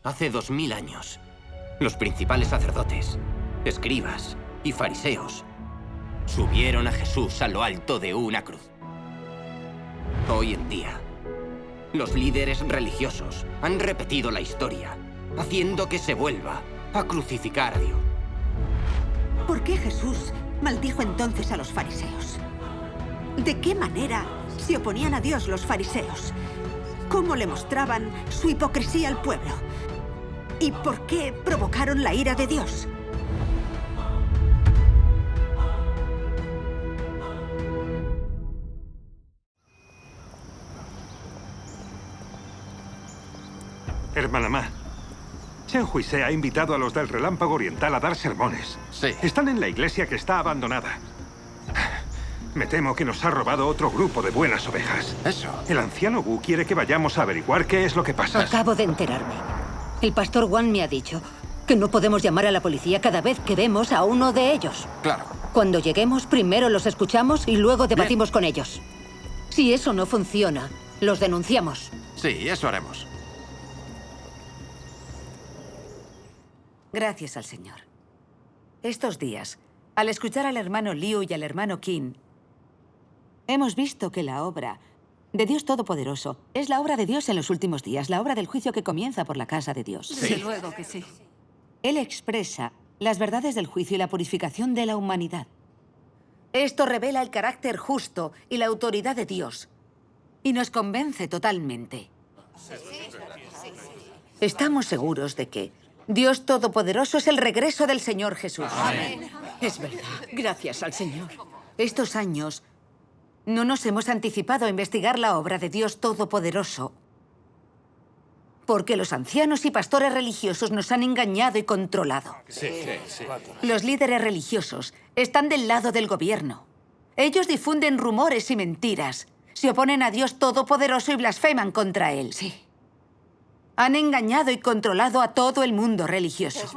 hace 2000 años, los principales sacerdotes, escribas y fariseos subieron a Jesús a lo alto de una cruz. Hoy en día, los líderes religiosos han repetido la historia, haciendo que se vuelva a crucificar a Dios. ¿Por qué Jesús maldijo entonces a los fariseos? ¿De qué manera se oponían a Dios los fariseos? ¿Cómo le mostraban su hipocresía al pueblo? ¿Y por qué provocaron la ira de Dios? Hermana Ma, Chen Huise ha invitado a los del Relámpago Oriental a dar sermones. Sí. Están en la iglesia que está abandonada. Me temo que nos ha robado otro grupo de buenas ovejas. Eso. El anciano Wu quiere que vayamos a averiguar qué es lo que pasa. Acabo de enterarme. El pastor Wang me ha dicho que no podemos llamar a la policía cada vez que vemos a uno de ellos. Claro. Cuando lleguemos, primero los escuchamos y luego debatimos con ellos. Si eso no funciona, los denunciamos. Sí, eso haremos. Gracias al Señor. Estos días, al escuchar al hermano Liu y al hermano Qin, hemos visto que la obra de Dios Todopoderoso es la obra de Dios en los últimos días, la obra del juicio que comienza por la casa de Dios. Desde luego que sí. Él expresa las verdades del juicio y la purificación de la humanidad. Esto revela el carácter justo y la autoridad de Dios y nos convence totalmente. Estamos seguros de que Dios Todopoderoso es el regreso del Señor Jesús. Amén. Es verdad. Gracias al Señor. Estos años no nos hemos anticipado a investigar la obra de Dios Todopoderoso porque los ancianos y pastores religiosos nos han engañado y controlado. Los líderes religiosos están del lado del gobierno. Ellos difunden rumores y mentiras. Se oponen a Dios Todopoderoso y blasfeman contra Él. Sí. Han engañado y controlado a todo el mundo religioso.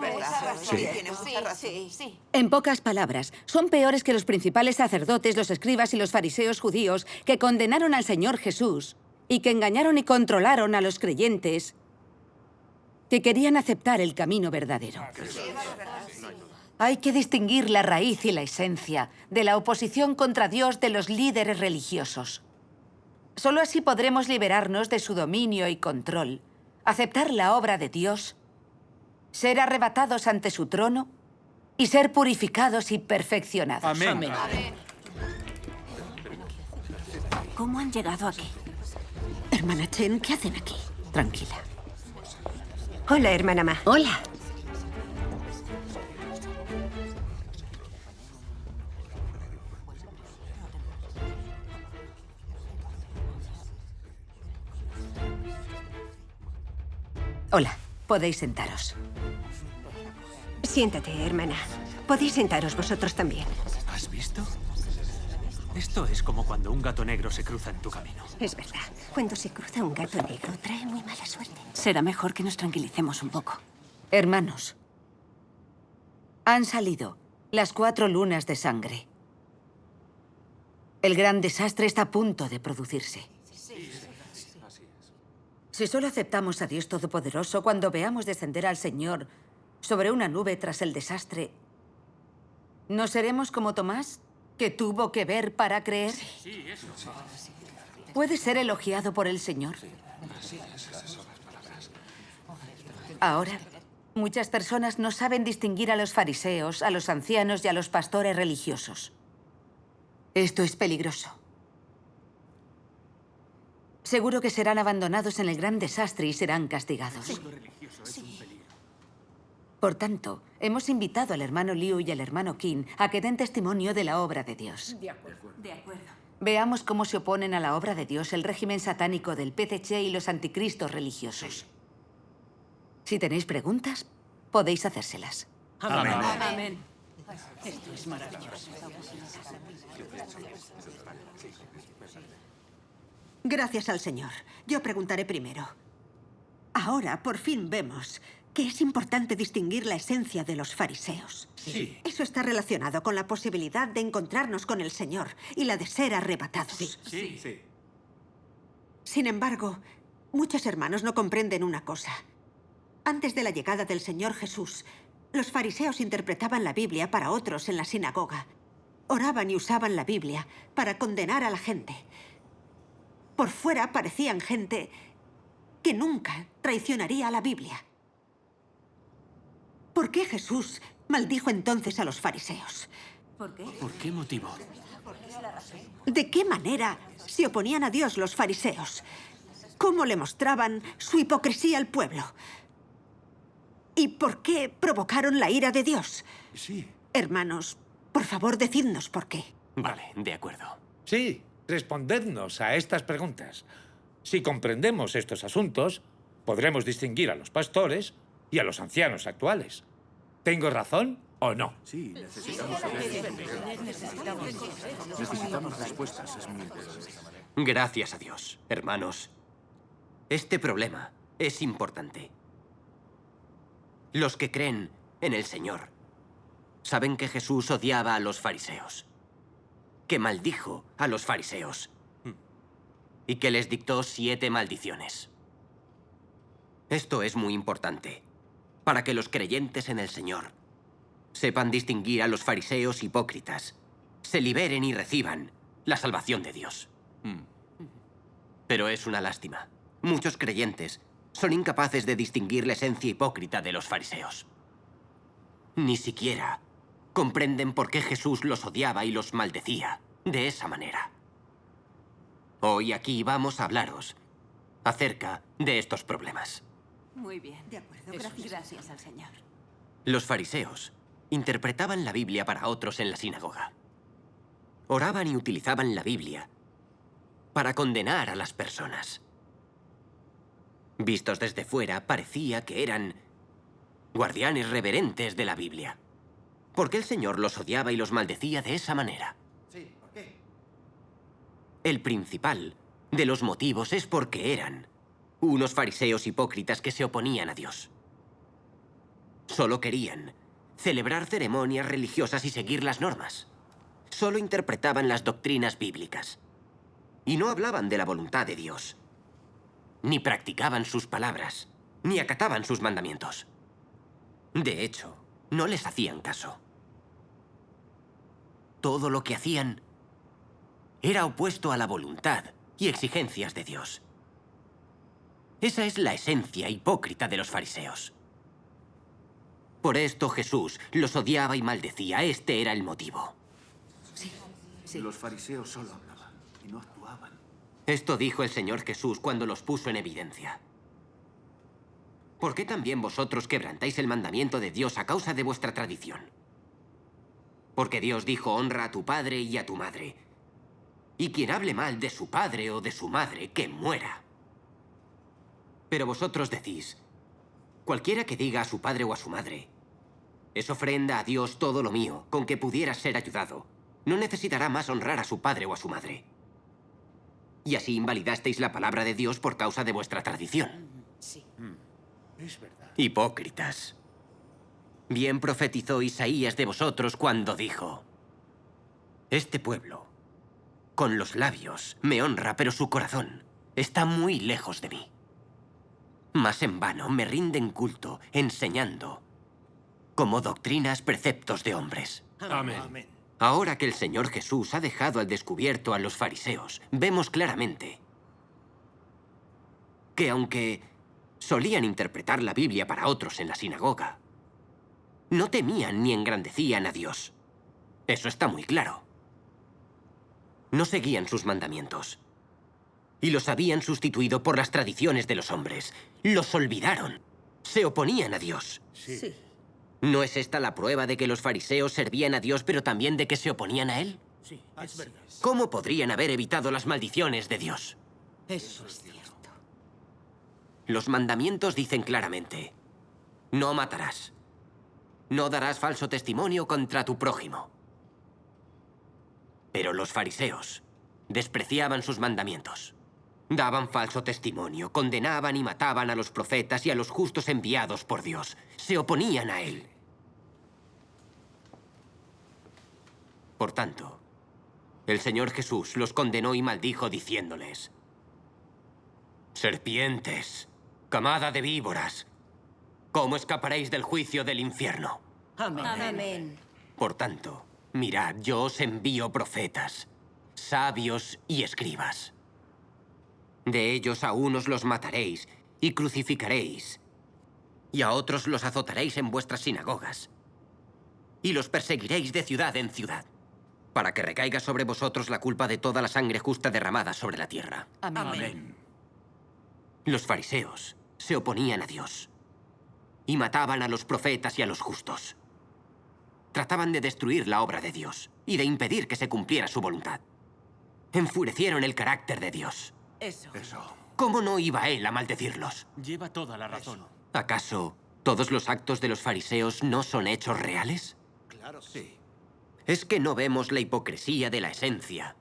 En pocas palabras, son peores que los principales sacerdotes, los escribas y los fariseos judíos que condenaron al Señor Jesús y que engañaron y controlaron a los creyentes que querían aceptar el camino verdadero. Hay que distinguir la raíz y la esencia de la oposición contra Dios de los líderes religiosos. Solo así podremos liberarnos de su dominio y control, aceptar la obra de Dios, ser arrebatados ante su trono y ser purificados y perfeccionados. Amén. ¿Cómo han llegado aquí? Hermana Chen, ¿qué hacen aquí? Tranquila. Hola, hermana Ma. Hola. Hola, podéis sentaros. Siéntate, hermana. Podéis sentaros vosotros también. ¿Has visto? Esto es como cuando un gato negro se cruza en tu camino. Es verdad. Cuando se cruza un gato negro, trae muy mala suerte. Será mejor que nos tranquilicemos un poco. Hermanos, han salido las 4 lunas de sangre. El gran desastre está a punto de producirse. Si solo aceptamos a Dios Todopoderoso cuando veamos descender al Señor sobre una nube tras el desastre, ¿no seremos como Tomás, que tuvo que ver para creer? ¿Puede ser elogiado por el Señor? Ahora, muchas personas no saben distinguir a los fariseos, a los ancianos y a los pastores religiosos. Esto es peligroso. Seguro que serán abandonados en el gran desastre y serán castigados. Por tanto, hemos invitado al hermano Liu y al hermano Qin a que den testimonio de la obra de Dios. De acuerdo. Veamos cómo se oponen a la obra de Dios el régimen satánico del PCC y los anticristos religiosos. Si tenéis preguntas, podéis hacérselas. Amén. Amén. Esto es maravilloso. Gracias al Señor. Yo preguntaré primero. Ahora, por fin vemos que es importante distinguir la esencia de los fariseos. Sí. Eso está relacionado con la posibilidad de encontrarnos con el Señor y la de ser arrebatados. Sí. Sin embargo, muchos hermanos no comprenden una cosa. Antes de la llegada del Señor Jesús, los fariseos interpretaban la Biblia para otros en la sinagoga. Oraban y usaban la Biblia para condenar a la gente. Por fuera parecían gente que nunca traicionaría a la Biblia. ¿Por qué Jesús maldijo entonces a los fariseos? ¿Por qué? ¿Por qué motivo? ¿De qué manera se oponían a Dios los fariseos? ¿Cómo le mostraban su hipocresía al pueblo? ¿Y por qué provocaron la ira de Dios? Sí. Hermanos, por favor, decidnos por qué. Vale, de acuerdo. Sí, respondednos a estas preguntas. Si comprendemos estos asuntos, podremos distinguir a los pastores y a los ancianos actuales. ¿Tengo razón o no? Sí, necesitamos respuestas. Es muy interesante. Gracias a Dios, hermanos. Este problema es importante. Los que creen en el Señor saben que Jesús odiaba a los fariseos, que maldijo a los fariseos y que les dictó 7 maldiciones. Esto es muy importante para que los creyentes en el Señor sepan distinguir a los fariseos hipócritas, se liberen y reciban la salvación de Dios. Pero es una lástima. Muchos creyentes son incapaces de distinguir la esencia hipócrita de los fariseos. Ni siquiera comprenden por qué Jesús los odiaba y los maldecía de esa manera. Hoy aquí vamos a hablaros acerca de estos problemas. Muy bien. De acuerdo, Gracias al Señor. Los fariseos interpretaban la Biblia para otros en la sinagoga. Oraban y utilizaban la Biblia para condenar a las personas. Vistos desde fuera, parecía que eran guardianes reverentes de la Biblia. ¿Por qué el Señor los odiaba y los maldecía de esa manera? Sí, ¿por qué? El principal de los motivos es porque eran unos fariseos hipócritas que se oponían a Dios. Solo querían celebrar ceremonias religiosas y seguir las normas. Solo interpretaban las doctrinas bíblicas. Y no hablaban de la voluntad de Dios. Ni practicaban sus palabras, ni acataban sus mandamientos. De hecho, no les hacían caso. Todo lo que hacían era opuesto a la voluntad y exigencias de Dios. Esa es la esencia hipócrita de los fariseos. Por esto Jesús los odiaba y maldecía. Este era el motivo. Los fariseos solo hablaban y no actuaban. Esto dijo el Señor Jesús cuando los puso en evidencia. ¿Por qué también vosotros quebrantáis el mandamiento de Dios a causa de vuestra tradición? Porque Dios dijo, honra a tu padre y a tu madre. Y quien hable mal de su padre o de su madre, que muera. Pero vosotros decís, cualquiera que diga a su padre o a su madre, es ofrenda a Dios todo lo mío, con que pudiera ser ayudado. No necesitará más honrar a su padre o a su madre. Y así invalidasteis la palabra de Dios por causa de vuestra tradición. Sí. Es verdad. Hipócritas. Bien profetizó Isaías de vosotros cuando dijo, este pueblo, con los labios, me honra, pero su corazón está muy lejos de mí. Mas en vano me rinden culto, enseñando, como doctrinas, preceptos de hombres. Amén. Ahora que el Señor Jesús ha dejado al descubierto a los fariseos, vemos claramente que aunque solían interpretar la Biblia para otros en la sinagoga, no temían ni engrandecían a Dios. Eso está muy claro. No seguían sus mandamientos. Y los habían sustituido por las tradiciones de los hombres. Los olvidaron. Se oponían a Dios. Sí. ¿No es esta la prueba de que los fariseos servían a Dios, pero también de que se oponían a Él? Sí, es verdad. ¿Cómo podrían haber evitado las maldiciones de Dios? Eso es cierto. Los mandamientos dicen claramente, no matarás. No darás falso testimonio contra tu prójimo. Pero los fariseos despreciaban sus mandamientos. Daban falso testimonio, condenaban y mataban a los profetas y a los justos enviados por Dios. Se oponían a Él. Por tanto, el Señor Jesús los condenó y maldijo diciéndoles, serpientes, camada de víboras, ¿cómo escaparéis del juicio del infierno? Amén. Amén. Por tanto, mirad, yo os envío profetas, sabios y escribas. De ellos a unos los mataréis y crucificaréis, y a otros los azotaréis en vuestras sinagogas, y los perseguiréis de ciudad en ciudad, para que recaiga sobre vosotros la culpa de toda la sangre justa derramada sobre la tierra. Amén. Los fariseos se oponían a Dios y mataban a los profetas y a los justos. Trataban de destruir la obra de Dios y de impedir que se cumpliera su voluntad. Enfurecieron el carácter de Dios. Eso. ¿Cómo no iba él a maldecirlos? Lleva toda la razón. ¿Acaso todos los actos de los fariseos no son hechos reales? Claro, sí. ¿Es que no vemos la hipocresía de la esencia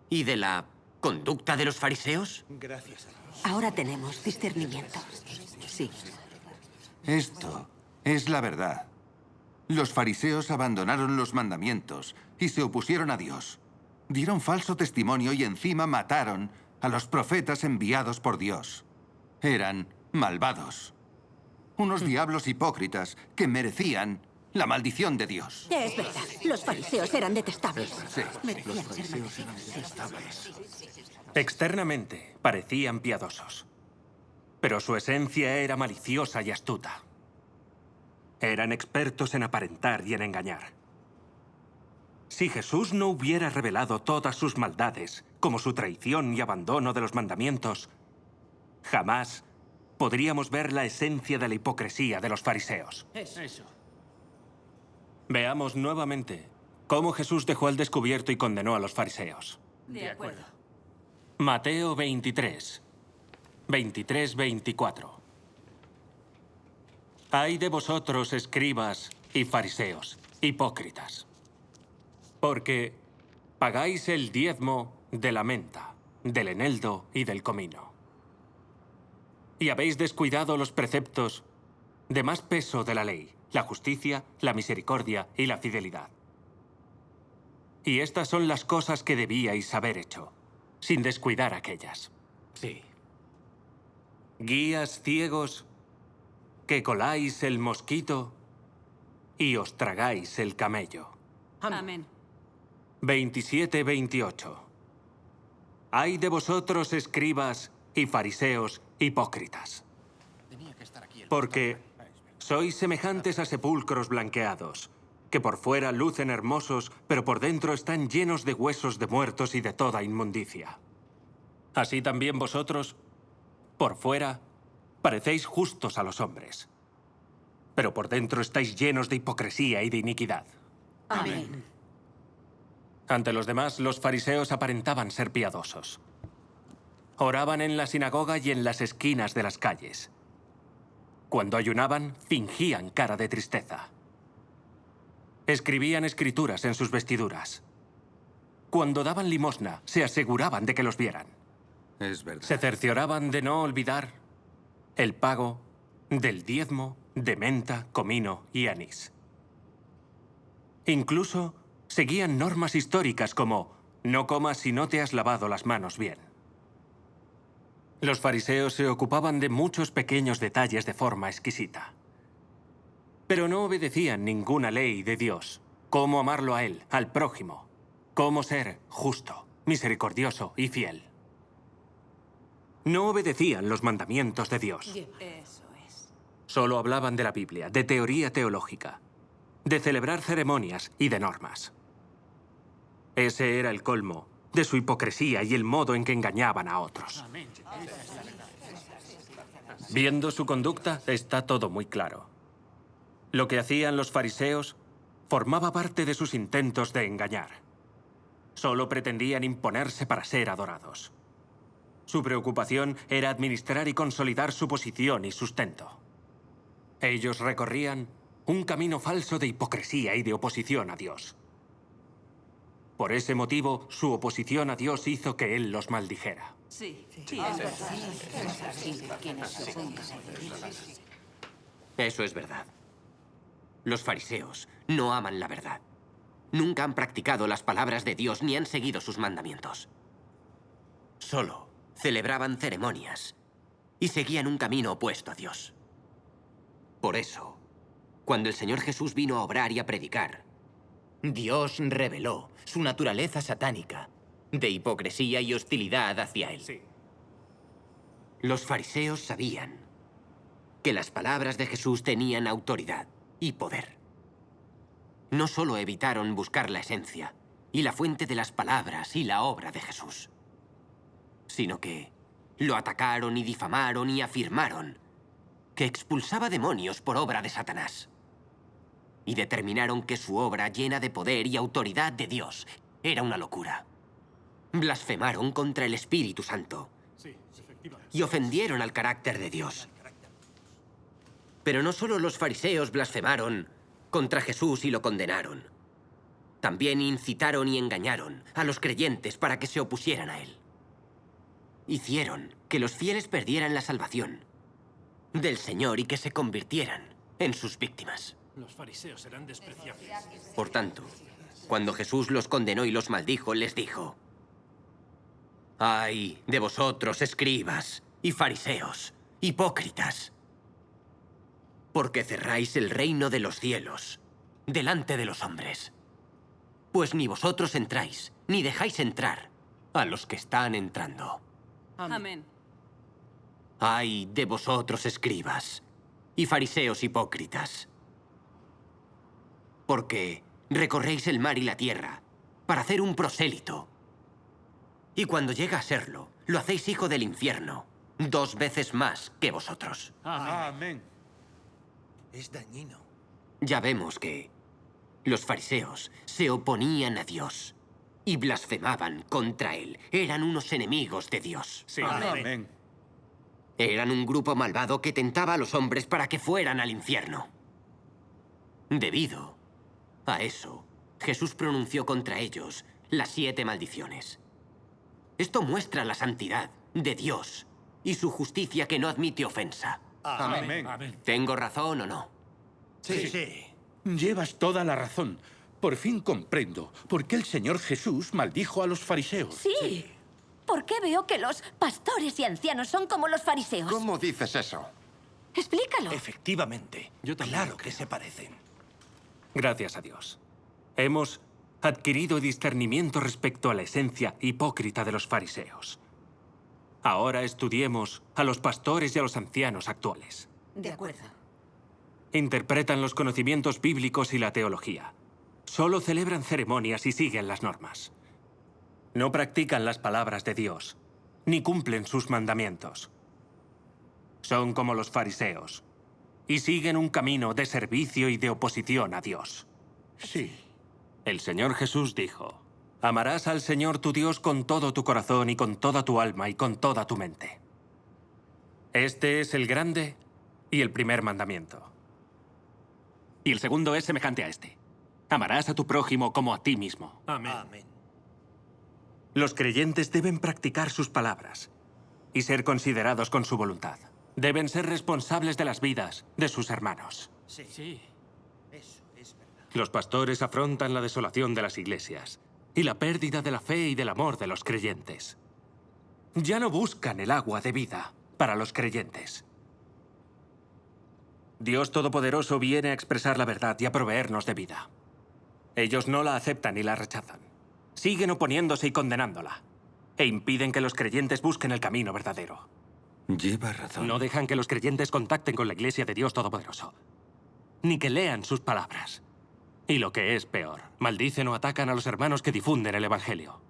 y de la conducta de los fariseos? Gracias a Dios. Ahora tenemos discernimiento. Sí. Esto es la verdad. Los fariseos abandonaron los mandamientos y se opusieron a Dios. Dieron falso testimonio y encima mataron a los profetas enviados por Dios. Eran malvados. Unos diablos hipócritas que merecían la maldición de Dios. Es verdad. Los fariseos eran detestables. Sí. Merecían ser maldecidos. Externamente parecían piadosos, pero su esencia era maliciosa y astuta. Eran expertos en aparentar y en engañar. Si Jesús no hubiera revelado todas sus maldades, como su traición y abandono de los mandamientos, jamás podríamos ver la esencia de la hipocresía de los fariseos. Eso. Veamos nuevamente cómo Jesús dejó al descubierto y condenó a los fariseos. De acuerdo. Mateo 23, 23-24. Ay de vosotros, escribas y fariseos, hipócritas, porque pagáis el diezmo de la menta, del eneldo y del comino. Y habéis descuidado los preceptos de más peso de la ley, la justicia, la misericordia y la fidelidad. Y estas son las cosas que debíais haber hecho, sin descuidar aquellas. Sí. Guías ciegos que coláis el mosquito y os tragáis el camello. Amén. 27-28. Ay de vosotros, escribas y fariseos hipócritas, porque sois semejantes a sepulcros blanqueados, que por fuera lucen hermosos, pero por dentro están llenos de huesos de muertos y de toda inmundicia. Así también vosotros, por fuera, parecéis justos a los hombres, pero por dentro estáis llenos de hipocresía y de iniquidad. Amén. Ante los demás, los fariseos aparentaban ser piadosos. Oraban en la sinagoga y en las esquinas de las calles. Cuando ayunaban, fingían cara de tristeza. Escribían escrituras en sus vestiduras. Cuando daban limosna, se aseguraban de que los vieran. Es verdad. Se cercioraban de no olvidar el pago del diezmo de menta, comino y anís. Incluso seguían normas históricas como no comas si no te has lavado las manos bien. Los fariseos se ocupaban de muchos pequeños detalles de forma exquisita. Pero no obedecían ninguna ley de Dios. Cómo amarlo a Él, al prójimo. Cómo ser justo, misericordioso y fiel. No obedecían los mandamientos de Dios. Eso es. Solo hablaban de la Biblia, de teoría teológica, de celebrar ceremonias y de normas. Ese era el colmo de su hipocresía y el modo en que engañaban a otros. Amén. Viendo su conducta, está todo muy claro. Lo que hacían los fariseos formaba parte de sus intentos de engañar. Solo pretendían imponerse para ser adorados. Su preocupación era administrar y consolidar su posición y sustento. Ellos recorrían un camino falso de hipocresía y de oposición a Dios. Por ese motivo, su oposición a Dios hizo que Él los maldijera. Sí. Eso es verdad. Los fariseos no aman la verdad. Nunca han practicado las palabras de Dios ni han seguido sus mandamientos. Solo celebraban ceremonias y seguían un camino opuesto a Dios. Por eso, cuando el Señor Jesús vino a obrar y a predicar, Dios reveló su naturaleza satánica de hipocresía y hostilidad hacia él. Sí. Los fariseos sabían que las palabras de Jesús tenían autoridad y poder. No solo evitaron buscar la esencia y la fuente de las palabras y la obra de Jesús, sino que lo atacaron y difamaron y afirmaron que expulsaba demonios por obra de Satanás. Y determinaron que su obra, llena de poder y autoridad de Dios, era una locura. Blasfemaron contra el Espíritu Santo y ofendieron al carácter de Dios. Pero no solo los fariseos blasfemaron contra Jesús y lo condenaron. También incitaron y engañaron a los creyentes para que se opusieran a él. Hicieron que los fieles perdieran la salvación del Señor y que se convirtieran en sus víctimas. Los fariseos eran despreciables. Por tanto, cuando Jesús los condenó y los maldijo, les dijo: ¡ay de vosotros, escribas y fariseos, hipócritas! Porque cerráis el reino de los cielos delante de los hombres. Pues ni vosotros entráis, ni dejáis entrar a los que están entrando. Amén. ¡ay de vosotros, escribas y fariseos hipócritas! Porque recorréis el mar y la tierra para hacer un prosélito. Y cuando llega a serlo, lo hacéis hijo del infierno, 2 veces más que vosotros. Amén. Es dañino. Ya vemos que los fariseos se oponían a Dios y blasfemaban contra él. Eran unos enemigos de Dios. Sí. Amén. Eran un grupo malvado que tentaba a los hombres para que fueran al infierno. Debido a eso, Jesús pronunció contra ellos las 7 maldiciones. Esto muestra la santidad de Dios y su justicia que no admite ofensa. Amén. ¿Tengo razón o no? Sí. Llevas toda la razón. Por fin comprendo por qué el Señor Jesús maldijo a los fariseos. Sí. ¿Por qué veo que los pastores y ancianos son como los fariseos? ¿Cómo dices eso? Explícalo. Efectivamente. Yo también Claro lo que creo. se parecen. Gracias a Dios. Hemos adquirido discernimiento respecto a la esencia hipócrita de los fariseos. Ahora estudiemos a los pastores y a los ancianos actuales. De acuerdo. Interpretan los conocimientos bíblicos y la teología. Solo celebran ceremonias y siguen las normas. No practican las palabras de Dios, ni cumplen sus mandamientos. Son como los fariseos, y siguen un camino de servicio y de oposición a Dios. Sí. El Señor Jesús dijo: amarás al Señor tu Dios con todo tu corazón y con toda tu alma y con toda tu mente. Este es el grande y el primer mandamiento. Y el segundo es semejante a este: amarás a tu prójimo como a ti mismo. Amén. Los creyentes deben practicar sus palabras y ser considerados con su voluntad. Deben ser responsables de las vidas de sus hermanos. Sí. Eso es verdad. Los pastores afrontan la desolación de las iglesias y la pérdida de la fe y del amor de los creyentes. Ya no buscan el agua de vida para los creyentes. Dios Todopoderoso viene a expresar la verdad y a proveernos de vida. Ellos no la aceptan y la rechazan. Siguen oponiéndose y condenándola. E impiden que los creyentes busquen el camino verdadero. Lleva razón. No dejan que los creyentes contacten con la Iglesia de Dios Todopoderoso, ni que lean sus palabras. Y lo que es peor, maldicen o atacan a los hermanos que difunden el Evangelio.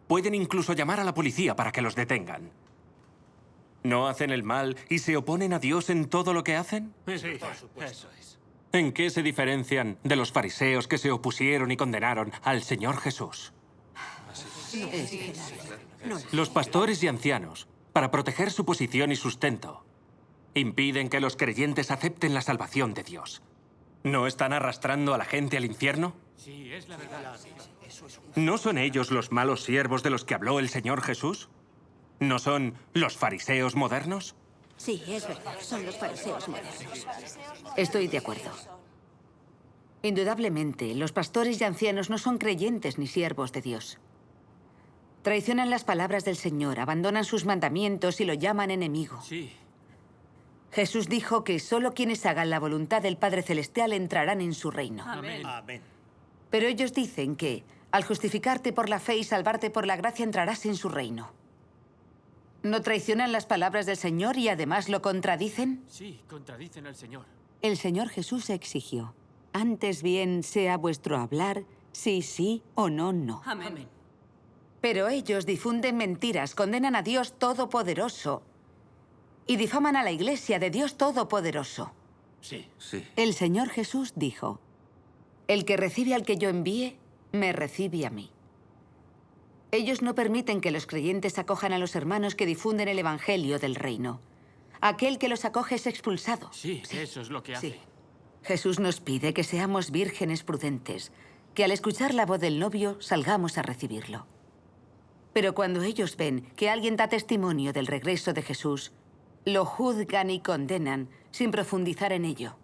Pueden incluso llamar a la policía para que los detengan. ¿No hacen el mal y se oponen a Dios en todo lo que hacen? Sí, por supuesto. Eso es. ¿En qué se diferencian de los fariseos que se opusieron y condenaron al Señor Jesús? Los pastores y ancianos, para proteger su posición y sustento, impiden que los creyentes acepten la salvación de Dios. ¿No están arrastrando a la gente al infierno? Sí, es la verdad. ¿No son ellos los malos siervos de los que habló el Señor Jesús? ¿No son los fariseos modernos? Sí, es verdad. Son los fariseos modernos. Estoy de acuerdo. Indudablemente, los pastores y ancianos no son creyentes ni siervos de Dios. Traicionan las palabras del Señor, abandonan sus mandamientos y lo llaman enemigo. Sí. Jesús dijo que solo quienes hagan la voluntad del Padre Celestial entrarán en su reino. Amén. Amén. Pero ellos dicen que, al justificarte por la fe y salvarte por la gracia, entrarás en su reino. ¿No traicionan las palabras del Señor y además lo contradicen? Sí, contradicen al Señor. El Señor Jesús exigió: antes bien sea vuestro hablar, sí, sí o no, no. Amén. Pero ellos difunden mentiras, condenan a Dios Todopoderoso y difaman a la Iglesia de Dios Todopoderoso. Sí. Sí. El Señor Jesús dijo: el que recibe al que yo envíe, me recibe a mí. Ellos no permiten que los creyentes acojan a los hermanos que difunden el Evangelio del reino. Aquel que los acoge es expulsado. Sí, eso es lo que hace. Sí. Jesús nos pide que seamos vírgenes prudentes, que al escuchar la voz del novio salgamos a recibirlo. Pero cuando ellos ven que alguien da testimonio del regreso de Jesús, lo juzgan y condenan sin profundizar en ello.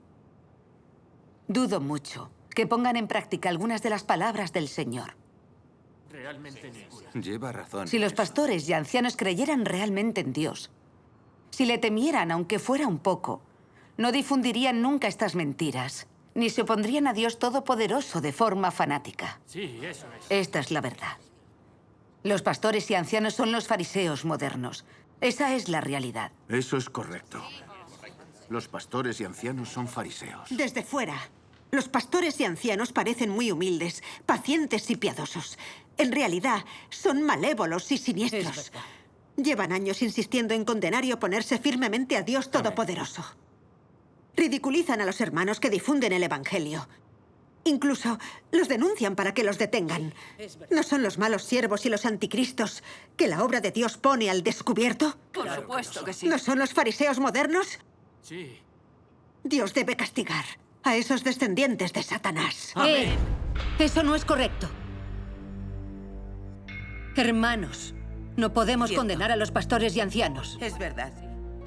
Dudo mucho que pongan en práctica algunas de las palabras del Señor. Realmente ninguna. Lleva razón. Si los pastores y ancianos creyeran realmente en Dios, si le temieran aunque fuera un poco, no difundirían nunca estas mentiras, ni se opondrían a Dios Todopoderoso de forma fanática. Sí, eso es. Esta es la verdad. Los pastores y ancianos son los fariseos modernos. Esa es la realidad. Eso es correcto. Los pastores y ancianos son fariseos. Desde fuera, los pastores y ancianos parecen muy humildes, pacientes y piadosos. En realidad, son malévolos y siniestros. Llevan años insistiendo en condenar y oponerse firmemente a Dios Todopoderoso. Ridiculizan a los hermanos que difunden el Evangelio. Incluso los denuncian para que los detengan. ¿No son los malos siervos y los anticristos que la obra de Dios pone al descubierto? Por supuesto que sí. ¿No son los fariseos modernos? Sí. Dios debe castigar a esos descendientes de Satanás. Eso no es correcto. Hermanos, no podemos condenar a los pastores y ancianos. Es verdad.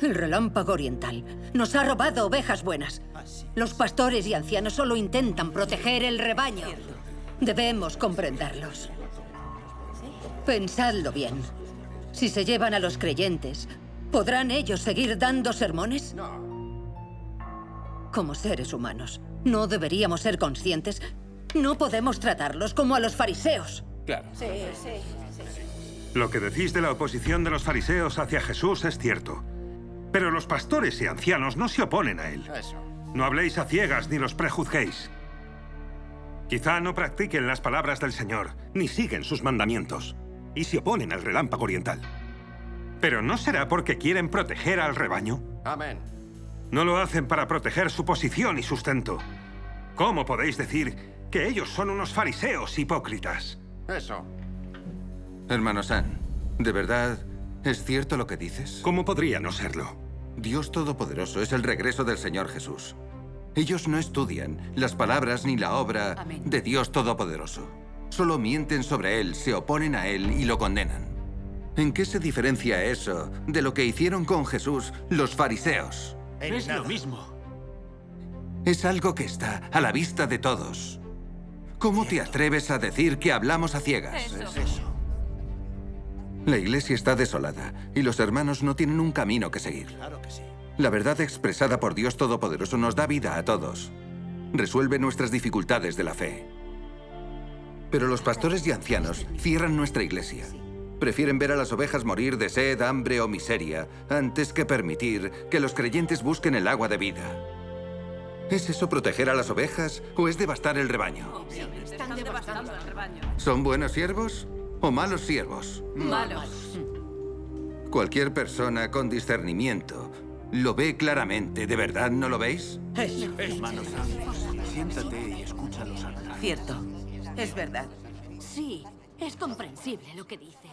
El relámpago oriental nos ha robado ovejas buenas. Los pastores y ancianos solo intentan proteger el rebaño. Debemos comprenderlos. Pensadlo bien. Si se llevan a los creyentes, ¿podrán ellos seguir dando sermones? No. Como seres humanos, ¿no deberíamos ser conscientes? No podemos tratarlos como a los fariseos. Claro. Sí. Lo que decís de la oposición de los fariseos hacia Jesús es cierto. Pero los pastores y ancianos no se oponen a él. No habléis a ciegas ni los prejuzguéis. Quizá no practiquen las palabras del Señor, ni siguen sus mandamientos, y se oponen al relámpago oriental. Pero ¿no será porque quieren proteger al rebaño? Amén. No lo hacen para proteger su posición y sustento. ¿Cómo podéis decir que ellos son unos fariseos hipócritas? Eso. Hermano San, ¿de verdad es cierto lo que dices? ¿Cómo podría no serlo? Dios Todopoderoso es el regreso del Señor Jesús. Ellos no estudian las palabras ni la obra de Dios Todopoderoso. Solo mienten sobre Él, se oponen a Él y lo condenan. ¿En qué se diferencia eso de lo que hicieron con Jesús los fariseos? Es lo mismo. Es algo que está a la vista de todos. ¿Cómo te atreves a decir que hablamos a ciegas? Eso. La iglesia está desolada y los hermanos no tienen un camino que seguir. Claro que sí. La verdad expresada por Dios Todopoderoso nos da vida a todos. Resuelve nuestras dificultades de la fe. Pero los pastores y ancianos cierran nuestra iglesia. Prefieren ver a las ovejas morir de sed, hambre o miseria antes que permitir que los creyentes busquen el agua de vida. ¿Es eso proteger a las ovejas o es devastar el rebaño? Están devastando el rebaño. ¿Son buenos siervos o malos siervos? Malos. Cualquier persona con discernimiento lo ve claramente. ¿De verdad no lo veis? Hermano Sam, siéntate y escúchalos hablar. Cierto. Es verdad. Sí, es comprensible lo que dicen.